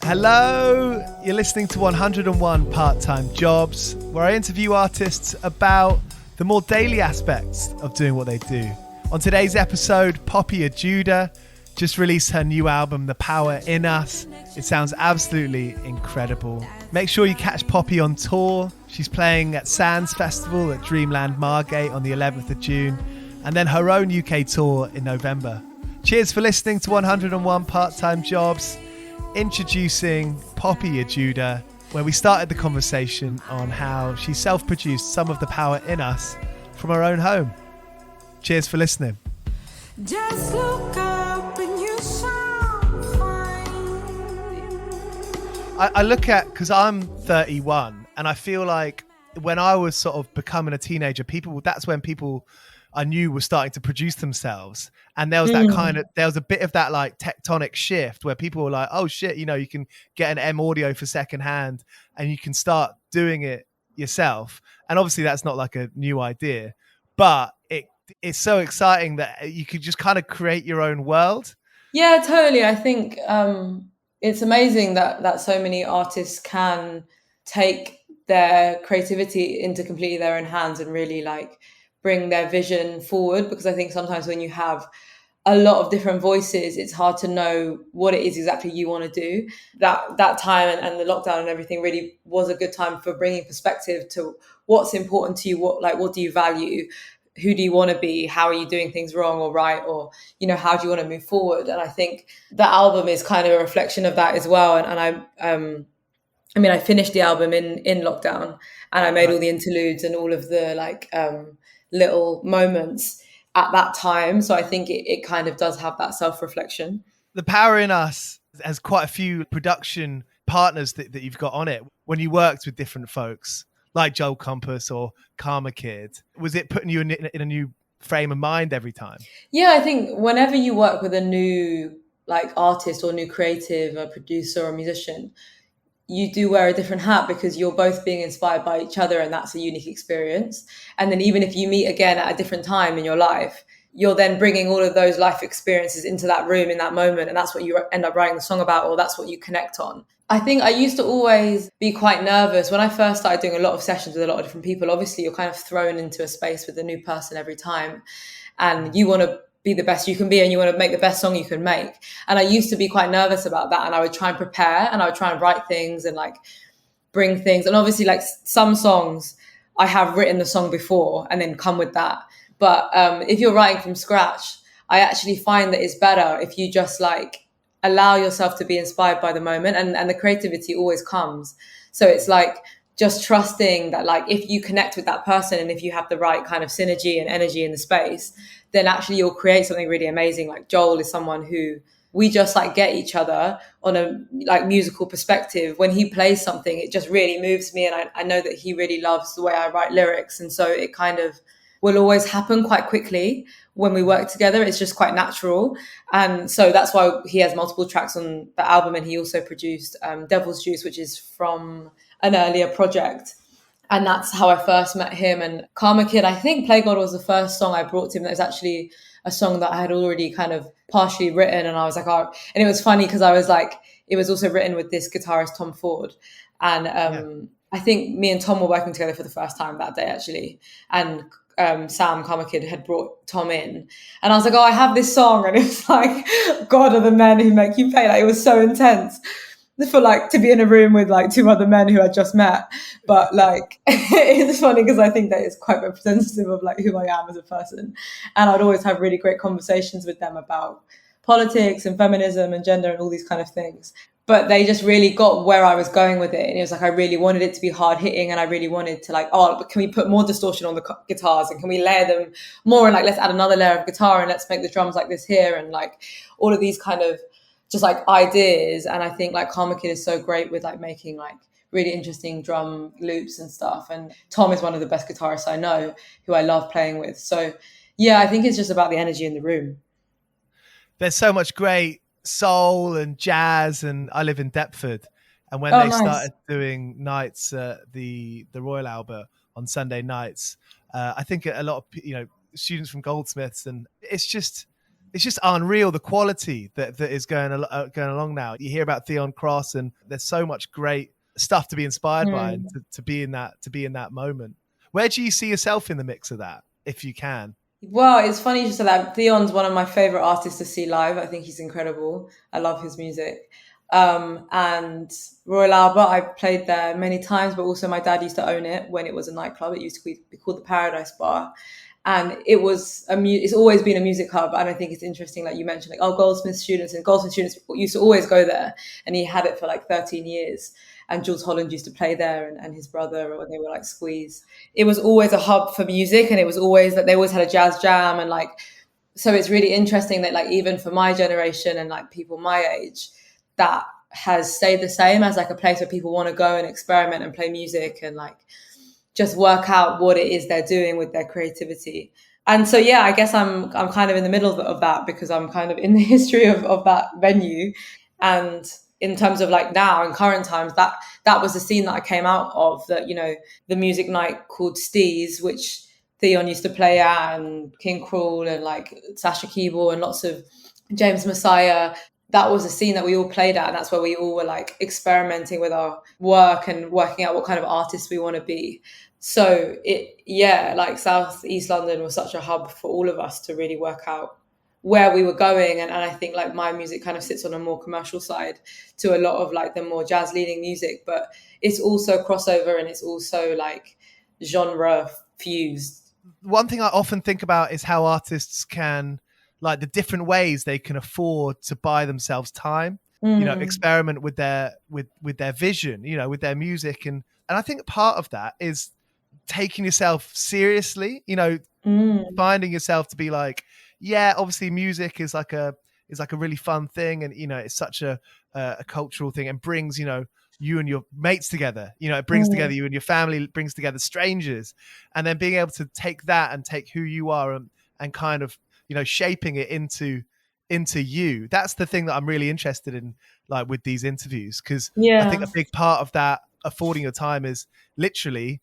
Hello, you're listening to 101 Part-Time Jobs, where I interview artists about the more daily aspects of doing what they do. On today's episode, Poppy Ajudha just released her new album, The Power in Us. It sounds absolutely incredible. Make sure you catch Poppy on tour. She's playing at Sands Festival at Dreamland Margate on the 11th of June, and then her own UK tour in November. Cheers for listening to 101 Part-Time Jobs. Introducing Poppy Ajudha, where we started the conversation on how she self-produced some of The Power in Us from her own home. Cheers for listening. Just look up and you shall find. I look at, because I'm 31, and I feel like when I was sort of becoming a teenager, that's when people I knew were starting to produce themselves. And there was there was a bit of that like tectonic shift where people were like, oh shit, you can get an M audio for secondhand and you can start doing it yourself. And obviously that's not like a new idea, but it's so exciting that you could just kind of create your own world. Yeah, totally. I think it's amazing that so many artists can take their creativity into completely their own hands and really like bring their vision forward, because I think sometimes when you have a lot of different voices, it's hard to know what it is exactly you want to do. That time and the lockdown and everything really was a good time for bringing perspective to what's important to you, what do you value, who do you want to be, how are you doing things wrong or right, or how do you want to move forward. And I think the album is kind of a reflection of that as well. And I finished the album in lockdown, and I made all the interludes and all of the little moments at that time. So I think it kind of does have that self-reflection. The Power in Us has quite a few production partners that you've got on it. When you worked with different folks like Joel Compass or Karma Kid, was it putting you in a new frame of mind every time? Yeah, I think whenever you work with a new artist or new creative, a producer or musician, you do wear a different hat because you're both being inspired by each other, and that's a unique experience. And then even if you meet again at a different time in your life, you're then bringing all of those life experiences into that room in that moment, and that's what you end up writing the song about, or that's what you connect on. I think I used to always be quite nervous when I first started doing a lot of sessions with a lot of different people. Obviously, you're kind of thrown into a space with a new person every time, and you want to be the best you can be and you want to make the best song you can make. And I used to be quite nervous about that, and I would try and prepare and I would try and write things and bring things. And obviously some songs I have written the song before and then come with that. But if you're writing from scratch, I actually find that it's better if you just allow yourself to be inspired by the moment, and the creativity always comes. So it's just trusting that if you connect with that person and if you have the right kind of synergy and energy in the space, then actually you'll create something really amazing. Like Joel is someone who we just get each other on a musical perspective. When he plays something, it just really moves me, and I know that he really loves the way I write lyrics, and so it kind of will always happen quite quickly when we work together. It's just quite natural, and so that's why he has multiple tracks on the album. And he also produced Devil's Juice, which is from an earlier project, and that's how I first met him. And Karma Kid, I think Play God was the first song I brought to him. That was actually a song that I had already kind of partially written, and I was and it was funny because I was it was also written with this guitarist Tom Ford, and I think me and Tom were working together for the first time that day actually, and Sam Karma Kid had brought Tom in, and I was I have this song, and it was God are the men who make you pay. It was so intense for to be in a room with two other men who I'd just met. But it's funny because I think that it's quite representative of who I am as a person, and I'd always have really great conversations with them about politics and feminism and gender and all these kind of things. But they just really got where I was going with it. And it was I really wanted it to be hard hitting, and I really wanted to but can we put more distortion on the guitars, and can we layer them more, and let's add another layer of guitar, and let's make the drums like this here, and all of these kind of just ideas. And I think Karma Kid is so great with making really interesting drum loops and stuff. And Tom is one of the best guitarists I know, who I love playing with. So yeah, I think it's just about the energy in the room. There's so much great soul and jazz, and I live in Deptford, and when nice. Started doing nights at the Royal Albert on Sunday nights, I think a lot of students from Goldsmiths, and it's it's just unreal the quality that is going along now. You hear about Theon Cross, and there's so much great stuff to be inspired by, and to be in that moment. Where do you see yourself in the mix of that, if you can? Well, it's funny you said that. Theon's one of my favorite artists to see live. I think he's incredible. I love his music. And Royal Albert, I've played there many times, but also my dad used to own it when it was a nightclub. It used to be called the Paradise Bar. And it was it's always been a music hub. And I think it's interesting, like you mentioned, like, Goldsmith students used to always go there. And he had it for like 13 years. And Jules Holland used to play there, and his brother, when they were like Squeeze. It was always a hub for music, and it was always that they always had a jazz jam. And like, so it's really interesting that, like, even for my generation and like people my age, that has stayed the same as like a place where people want to go and experiment and play music and like just work out what it is they're doing with their creativity. And so, yeah, I guess I'm kind of in the middle of that, because I'm kind of in the history of that venue. And in terms of like now in current times, that was the scene that I came out of, that, you know, the music night called Steez, which Theon used to play at, and King Krul, and like Sasha Keeble, and lots of James Messiah. That was a scene that we all played at, and that's where we all were like experimenting with our work and working out what kind of artists we want to be. So like South East London was such a hub for all of us to really work out where we were going. And I think like my music kind of sits on a more commercial side to a lot of like the more jazz leaning music, but it's also crossover, and it's also like genre fused. One thing I often think about is how artists can, like, the different ways they can afford to buy themselves time, you know, experiment with their vision, you know, with their music. And I think part of that is taking yourself seriously, you know, finding yourself to be like, yeah, obviously music is like a really fun thing, and you know, it's such a cultural thing, and brings, you know, you and your mates together, you know, it brings together you and your family, it brings together strangers. And then being able to take that and take who you are and kind of, you know, shaping it into you. That's the thing that I'm really interested in, like, with these interviews, because I think a big part of that affording your time is literally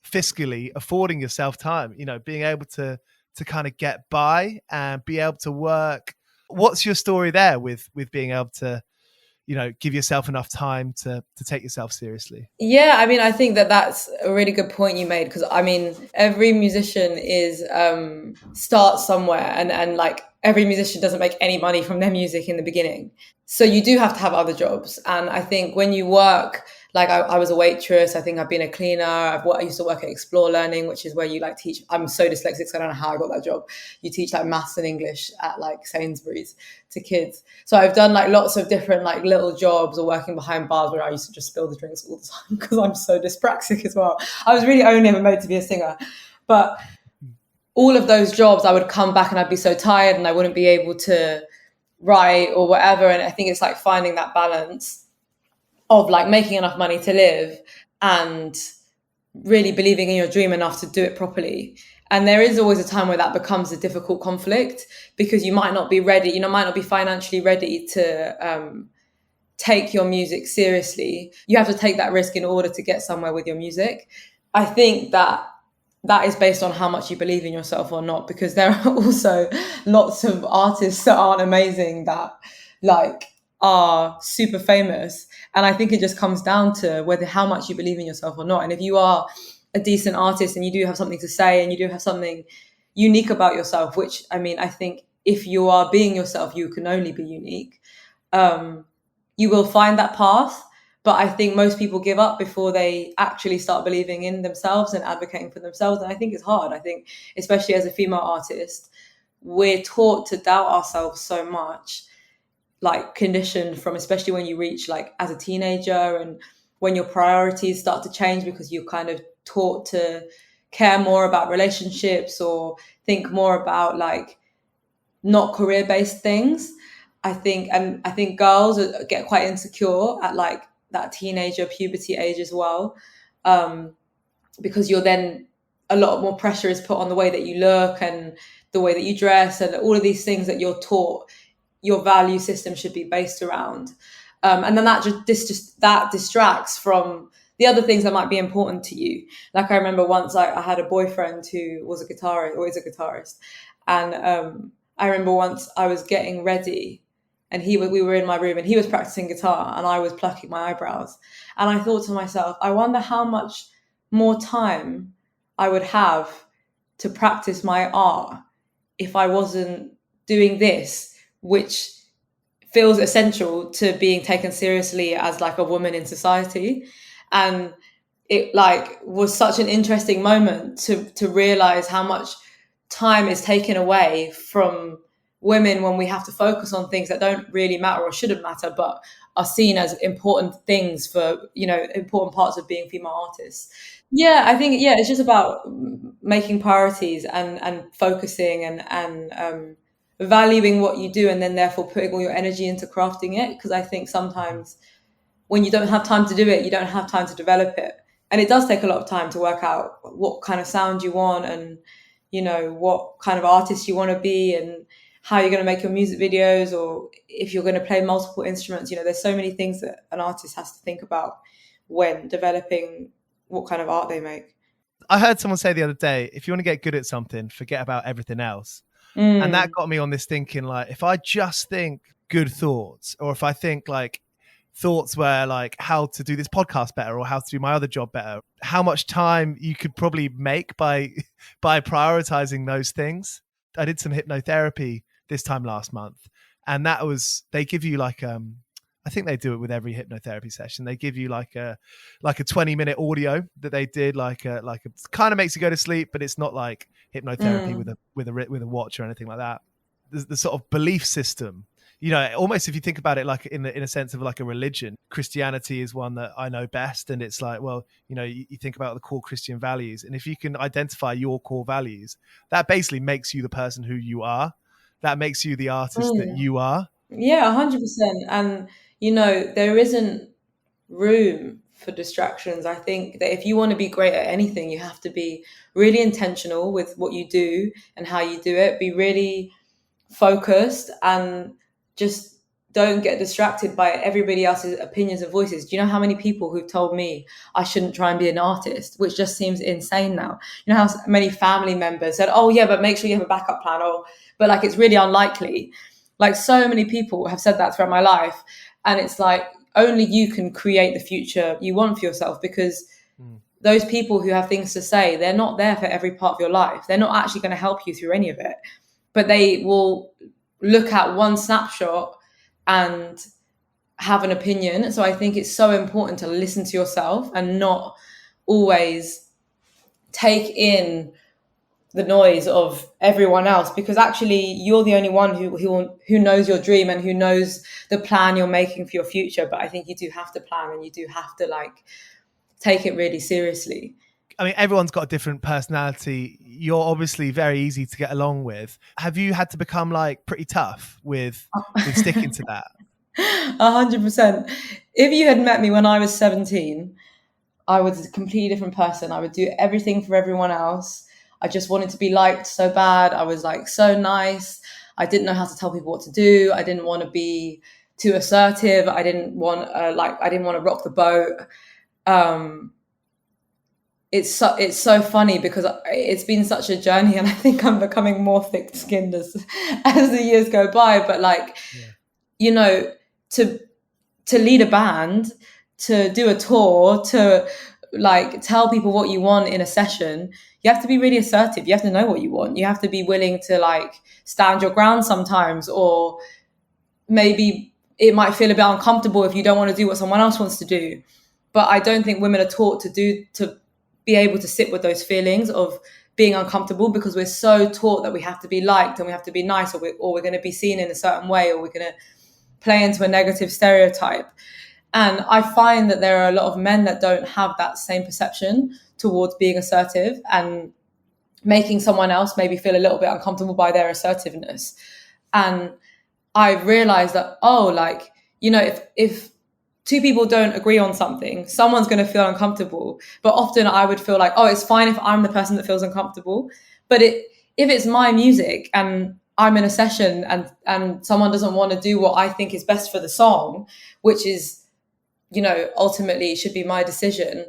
fiscally affording yourself time, you know, being able to kind of get by and be able to work. What's your story there with being able to, you know, give yourself enough time to take yourself seriously? Yeah, I mean, I think that's a really good point you made, because I mean, every musician is starts somewhere, and like every musician doesn't make any money from their music in the beginning. So you do have to have other jobs. And I think when you work, like I was a waitress, I think I've been a cleaner, I used to work at Explore Learning, which is where you like teach, I'm so dyslexic, so I don't know how I got that job. You teach like maths and English at like Sainsbury's to kids. So I've done like lots of different like little jobs, or working behind bars where I used to just spill the drinks all the time because I'm so dyspraxic as well. I was really only ever made to be a singer. But all of those jobs, I would come back and I'd be so tired and I wouldn't be able to write or whatever. And I think it's like finding that balance of like making enough money to live and really believing in your dream enough to do it properly. And there is always a time where that becomes a difficult conflict, because you might not be ready, you know, might not be financially ready to take your music seriously. You have to take that risk in order to get somewhere with your music. I think that is based on how much you believe in yourself or not, because there are also lots of artists that aren't amazing that like are super famous. And I think it just comes down to how much you believe in yourself or not. And if you are a decent artist and you do have something to say and you do have something unique about yourself, which, I mean, I think if you are being yourself, you can only be unique. You will find that path. But I think most people give up before they actually start believing in themselves and advocating for themselves. And I think it's hard. I think, especially as a female artist, we're taught to doubt ourselves so much, like conditioned from, especially when you reach like as a teenager and when your priorities start to change, because you're kind of taught to care more about relationships or think more about like not career-based things. I think girls get quite insecure at like that teenager puberty age as well, because you're then, a lot more pressure is put on the way that you look and the way that you dress and all of these things that you're taught your value system should be based around, and then that distracts from the other things that might be important to you. Like I remember once I had a boyfriend who was a guitarist, or is a guitarist, and I remember once I was getting ready and we were in my room and he was practicing guitar and I was plucking my eyebrows. And I thought to myself, I wonder how much more time I would have to practice my art if I wasn't doing this, which feels essential to being taken seriously as like a woman in society. And it like was such an interesting moment to realize how much time is taken away from women when we have to focus on things that don't really matter or shouldn't matter, but are seen as important things for, important parts of being female artists. Yeah, I think, yeah, it's just about making priorities and focusing and valuing what you do, and then therefore putting all your energy into crafting it. Because I think sometimes when you don't have time to do it, you don't have time to develop it. And it does take a lot of time to work out what kind of sound you want and, what kind of artist you want to be and how you're going to make your music videos, or if you're going to play multiple instruments. There's so many things that an artist has to think about when developing what kind of art they make. I heard someone say the other day, if you want to get good at something, forget about everything else. And that got me on this thinking, like, if I just think good thoughts, or if I think like thoughts where like how to do this podcast better or how to do my other job better, how much time you could probably make by prioritizing those things. I did some hypnotherapy this time last month, and that was, they give you like I think they do it with every hypnotherapy session. They give you like a 20-minute audio that they did, like a kind of makes you go to sleep, but it's not like hypnotherapy with a watch or anything like that. The sort of belief system, almost if you think about it like in a sense of like a religion. Christianity is one that I know best, and it's like, well, you think about the core Christian values, and if you can identify your core values, that basically makes you the person who you are. That makes you the artist that you are. Yeah, 100%. And there isn't room for distractions. I think that if you want to be great at anything, you have to be really intentional with what you do and how you do it. Be really focused and just don't get distracted by everybody else's opinions and voices. Do you know how many people who've told me I shouldn't try and be an artist, which just seems insane now? You know how many family members said, oh yeah, but make sure you have a backup plan, but like it's really unlikely. Like so many people have said that throughout my life. And it's like, only you can create the future you want for yourself, because those people who have things to say, they're not there for every part of your life. They're not actually going to help you through any of it, but they will look at one snapshot and have an opinion. So I think it's so important to listen to yourself and not always take in the noise of everyone else, because actually you're the only one who knows your dream and who knows the plan you're making for your future. But I think you do have to plan, and you do have to like take it really seriously. I mean, everyone's got a different personality. You're obviously very easy to get along with. Have you had to become like pretty tough with sticking to that? 100%. If you had met me when I was 17, I was a completely different person. I would do everything for everyone else. I just wanted to be liked so bad. I was like so nice. I didn't know how to tell people what to do. I didn't want to be too assertive. I didn't want to rock the boat. It's so funny because it's been such a journey, and I think I'm becoming more thick-skinned as the years go by. But like, to lead a band, to do a tour, to like tell people what you want in a session, you have to be really assertive. You have to know what you want. You have to be willing to like stand your ground sometimes, or maybe it might feel a bit uncomfortable if you don't want to do what someone else wants to do. But I don't think women are taught to be able to sit with those feelings of being uncomfortable, because we're so taught that we have to be liked and we have to be nice, or we're going to be seen in a certain way, or we're going to play into a negative stereotype. And I find that there are a lot of men that don't have that same perception towards being assertive and making someone else maybe feel a little bit uncomfortable by their assertiveness. And I realized that, if two people don't agree on something, someone's going to feel uncomfortable. But often I would feel like, oh, it's fine if I'm the person that feels uncomfortable. But if it's my music and I'm in a session and someone doesn't want to do what I think is best for the song, which is, ultimately should be my decision,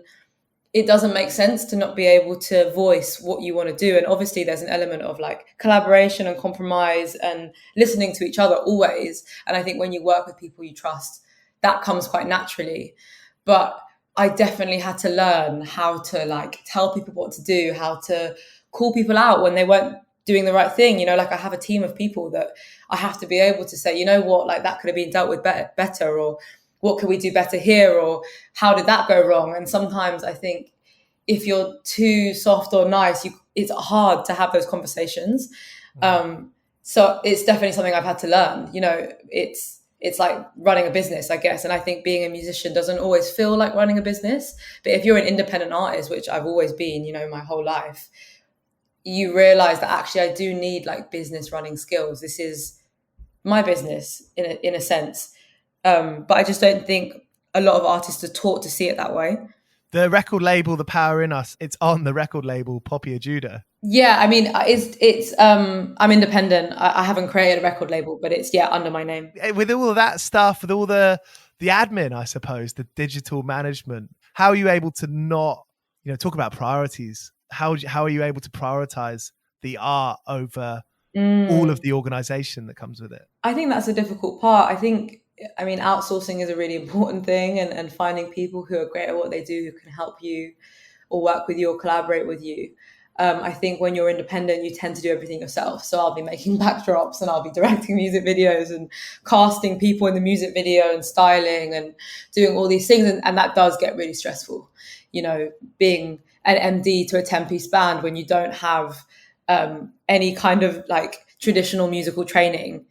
it doesn't make sense to not be able to voice what you want to do. And obviously there's an element of like collaboration and compromise and listening to each other always. And I think when you work with people you trust, that comes quite naturally. But I definitely had to learn how to like tell people what to do, how to call people out when they weren't doing the right thing. You know, like I have a team of people that I have to be able to say, you know what, like that could have been dealt with better, or what could we do better here, or how did that go wrong? And sometimes I think if you're too soft or nice, it's hard to have those conversations. So it's definitely something I've had to learn. You know, it's like running a business, I guess. And I think being a musician doesn't always feel like running a business. But if you're an independent artist, which I've always been, you know, my whole life, you realize that actually I do need like business running skills. This is my business in a sense. But I just don't think a lot of artists are taught to see it that way. The record label, The Power in Us, it's on the record label Poppy Ajudha. Yeah, I mean, it's I'm independent. I haven't created a record label, but it's under my name. With all of that stuff, with all the admin, I suppose, the digital management, how are you able to not, you know, talk about priorities? How are you able to prioritize the art over all of the organization that comes with it? I think that's a difficult part. I mean, outsourcing is a really important thing, and finding people who are great at what they do, who can help you or work with you or collaborate with you. I think when you're independent, you tend to do everything yourself. So I'll be making backdrops and I'll be directing music videos and casting people in the music video and styling and doing all these things. And that does get really stressful, you know, being an MD to a 10-piece band when you don't have any kind of like traditional musical training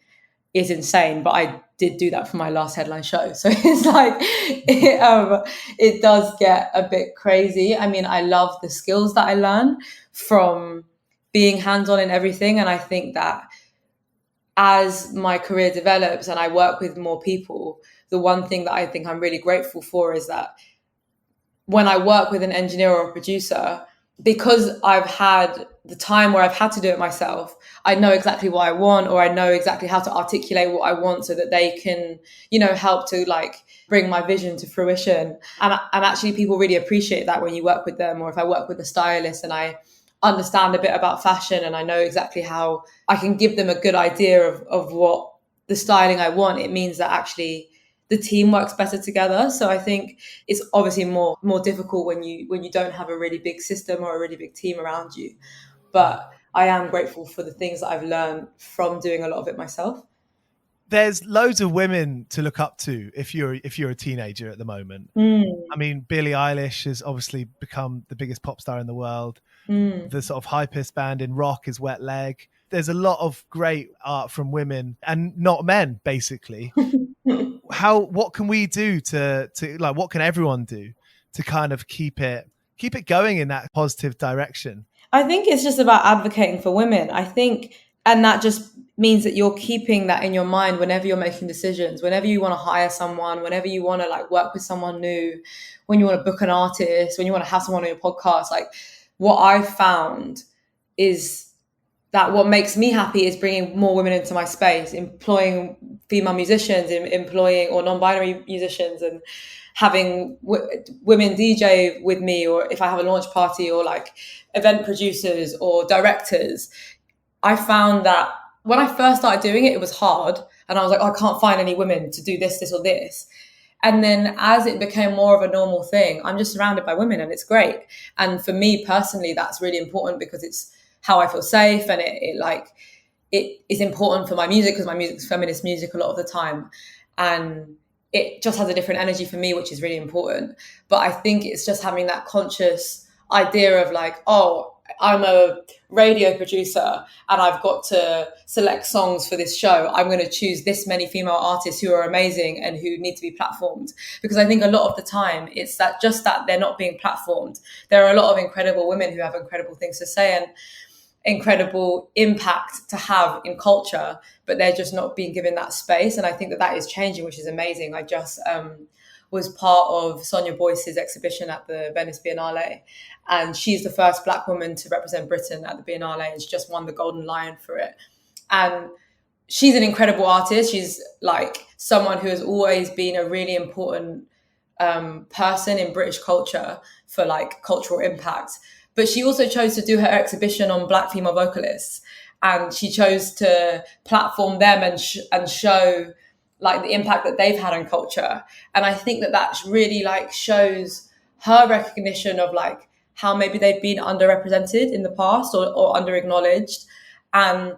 is insane. But I did do that for my last headline show. So it's like, it does get a bit crazy. I mean, I love the skills that I learn from being hands-on in everything. And I think that as my career develops and I work with more people, the one thing that I think I'm really grateful for is that when I work with an engineer or a producer, because I've had the time where I've had to do it myself, I know exactly what I want, or I know exactly how to articulate what I want so that they can, you know, help to like bring my vision to fruition. And actually people really appreciate that when you work with them, or if I work with a stylist and I understand a bit about fashion and I know exactly how I can give them a good idea of what the styling I want, it means that actually the team works better together. So I think it's obviously more difficult when you don't have a really big system or a really big team around you. But I am grateful for the things that I've learned from doing a lot of it myself. There's loads of women to look up to if you're a teenager at the moment. I mean, Billie Eilish has obviously become the biggest pop star in the world. The sort of hypest band in rock is Wet Leg. There's a lot of great art from women and not men, basically. What can we do to like, what can everyone do to kind of keep it going in that positive direction? I think it's just about advocating for women. I think, and that just means that you're keeping that in your mind whenever you're making decisions, whenever you want to hire someone, whenever you want to like work with someone new, when you want to book an artist, when you want to have someone on your podcast. Like, what I've found is that what makes me happy is bringing more women into my space, employing female musicians, employing or non-binary musicians, and having women DJ with me, or if I have a launch party, or like event producers or directors. I found that when I first started doing it, it was hard. And I was like, oh, I can't find any women to do this or this. And then as it became more of a normal thing, I'm just surrounded by women and it's great. And for me personally, that's really important because it's how I feel safe, and it is important for my music because my music is feminist music a lot of the time. And it just has a different energy for me, which is really important. But I think it's just having that conscious idea of like, oh, I'm a radio producer and I've got to select songs for this show. I'm going to choose this many female artists who are amazing and who need to be platformed. Because I think a lot of the time it's that they're not being platformed. There are a lot of incredible women who have incredible things to say and incredible impact to have in culture, but they're just not being given that space. And I think that is changing, which is amazing. I just was part of Sonia Boyce's exhibition at the Venice Biennale, and she's the first Black woman to represent Britain at the Biennale, and she just won the Golden Lion for it. And she's an incredible artist. She's like someone who has always been a really important person in British culture for like cultural impact. But she also chose to do her exhibition on Black female vocalists, and she chose to platform them and show like the impact that they've had on culture. And I think that really like shows her recognition of like how maybe they've been underrepresented in the past or under-acknowledged. And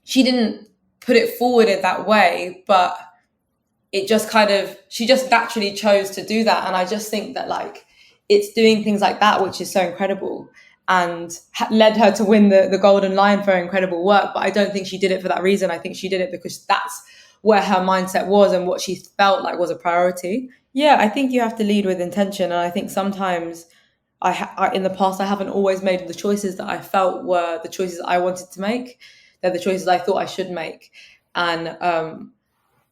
she didn't put it forward in that way, but it just she just naturally chose to do that. And I just think that like it's doing things like that which is so incredible, and led her to win the Golden Lion for her incredible work. But I don't think she did it for that reason. I think she did it because that's where her mindset was and what she felt like was a priority. Yeah, I think you have to lead with intention. And I think sometimes in the past, I haven't always made the choices that I felt were the choices I wanted to make. They're the choices I thought I should make. And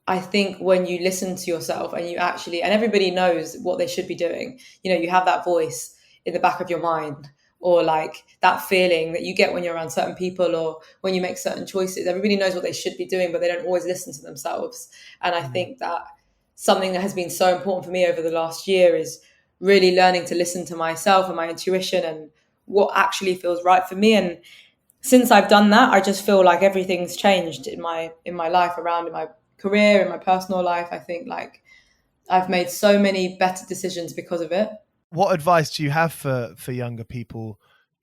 I think when you listen to yourself and everybody knows what they should be doing, you know, you have that voice in the back of your mind, or like that feeling that you get when you're around certain people or when you make certain choices. Everybody knows what they should be doing, but they don't always listen to themselves. And I think that something that has been so important for me over the last year is really learning to listen to myself and my intuition and what actually feels right for me. And since I've done that, I just feel like everything's changed in my life, around in my career, in my personal life. I think like I've made so many better decisions because of it. What advice do you have for younger people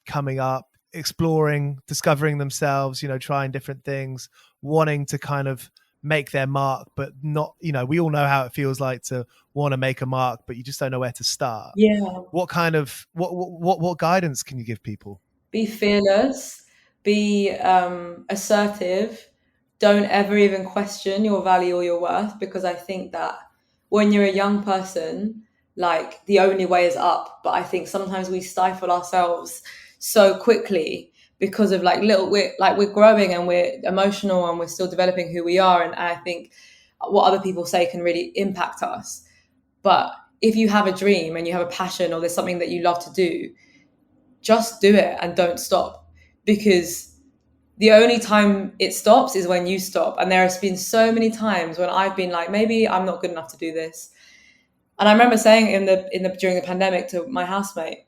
coming up, exploring, discovering themselves, you know, trying different things, wanting to kind of make their mark, but not, you know, we all know how it feels like to want to make a mark, but you just don't know where to start. Yeah. What kind of, what guidance can you give people? Be fearless, be assertive. Don't ever even question your value or your worth, because I think that when you're a young person, like the only way is up. But I think sometimes we stifle ourselves so quickly because of like we're growing and we're emotional and we're still developing who we are. And I think what other people say can really impact us. But if you have a dream and you have a passion, or there's something that you love to do, just do it and don't stop, because the only time it stops is when you stop. And there has been so many times when I've been like, maybe I'm not good enough to do this. And I remember saying during the pandemic to my housemate,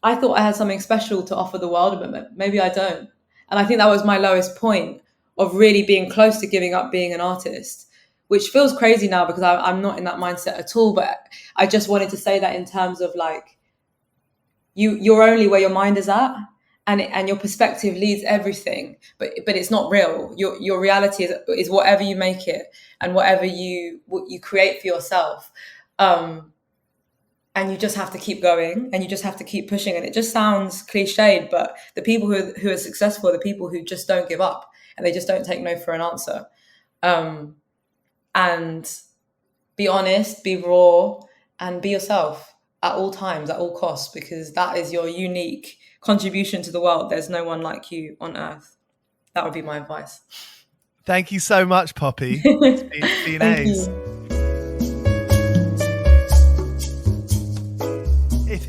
I thought I had something special to offer the world, but maybe I don't. And I think that was my lowest point of really being close to giving up being an artist, which feels crazy now because I'm not in that mindset at all. But I just wanted to say that in terms of like, you're only where your mind is at, and your perspective leads everything, but it's not real. Your reality is whatever you make it and whatever you create for yourself. And you just have to keep going and you just have to keep pushing. And it just sounds cliched, but the people who are successful are the people who just don't give up and they just don't take no for an answer. And be honest, be raw, and be yourself at all times, at all costs, because that is your unique contribution to the world. There's no one like you on earth. That would be my advice. Thank you so much, Poppy. It's been Thank ace. you.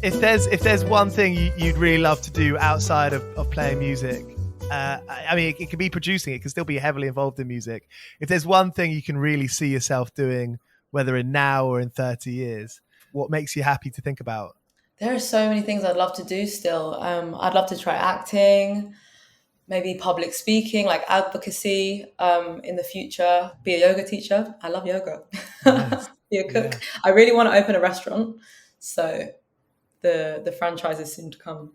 If there's one thing you'd really love to do outside of playing music, I mean, it can be producing, it can still be heavily involved in music. If there's one thing you can really see yourself doing, whether in now or in 30 years, what makes you happy to think about? There are so many things I'd love to do still. I'd love to try acting, maybe public speaking, like advocacy in the future, be a yoga teacher. I love yoga. Nice. Be a cook. Yeah. I really want to open a restaurant. So the franchises soon to come.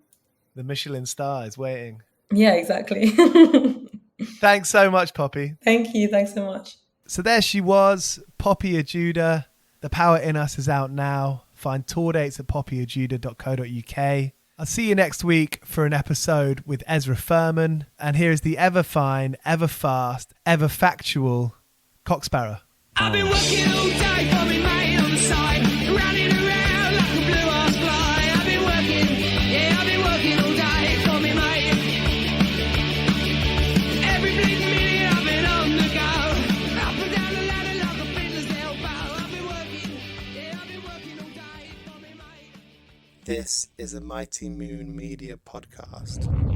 The Michelin star is waiting. Yeah, exactly. Thanks so much, Poppy. Thank you. Thanks so much. So there she was, Poppy Ajudha. The Power in Us is out now. Find tour dates at poppyajudha.co.uk. I'll see you next week for an episode with Ezra Furman. And here is the ever fine, ever fast, ever factual Cocksparrow. I've been working all day for me mate on the side, running around like a blue-ass fly. I've been working all day for me mate. Every bleeding minute I've been on the go, up and down the ladder like a fiddler's elbow. I've been working all day for me mate. This is a Mighty Moon Media podcast.